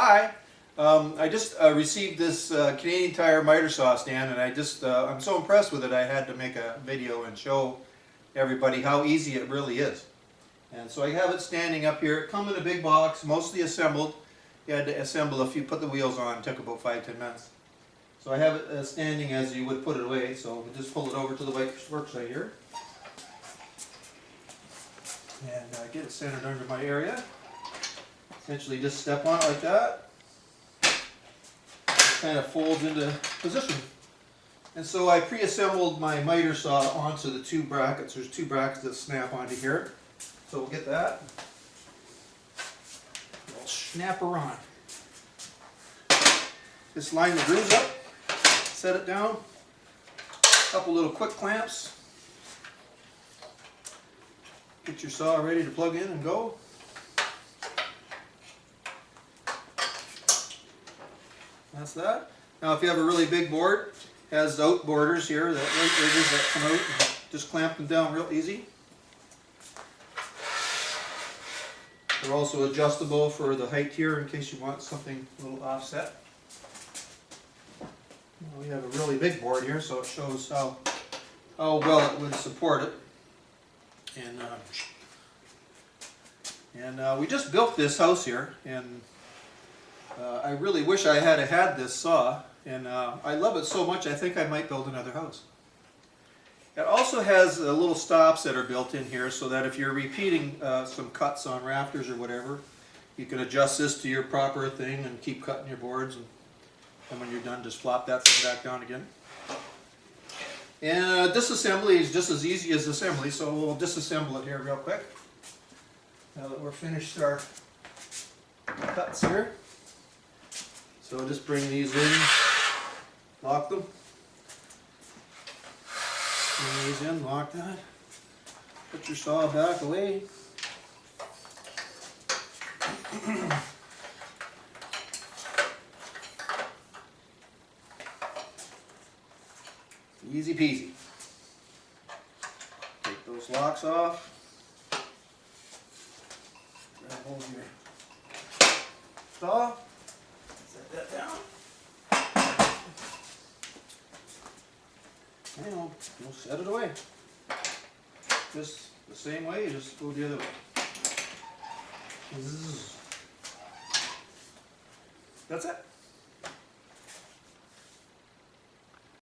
Hi. I just received this Canadian Tire miter saw stand, and I'm so impressed with it I had to make a video and show everybody how easy it really is. And so I have it standing up here. It comes in a big box, mostly assembled. You had to assemble put the wheels on. It took about 5-10 minutes. So I have it standing as you would put it away. So we just pull it over to the worksite here. And get it centered under my area. Essentially just step on it like that. It kind of folds into position. And so I pre-assembled my miter saw onto the two brackets. There's two brackets that snap onto here. So we'll get that. We'll snap her on. Just line the grooves up, set it down, a couple little quick clamps. Get your saw ready to plug in and go. That's that. Now if you have a really big board, it has out borders here, that right ridges that come out, and just clamp them down real easy. They're also adjustable for the height here in case you want something a little offset. We have a really big board here, so it shows how well it would support it. And we just built this house here, and I really wish I had this saw, and I love it so much I think I might build another house. It also has little stops that are built in here so that if you're repeating some cuts on rafters or whatever, you can adjust this to your proper thing and keep cutting your boards, and when you're done just flop that thing back down again. And disassembly is just as easy as assembly, so we'll disassemble it here real quick. Now that we're finished our cuts here. So just bring these in, lock them. Bring these in, lock that. Put your saw back away. Easy peasy. Take those locks off. Grab hold of your saw. Set that down. And we'll set it away. Just the same way, you just go the other way. Zzz. That's it.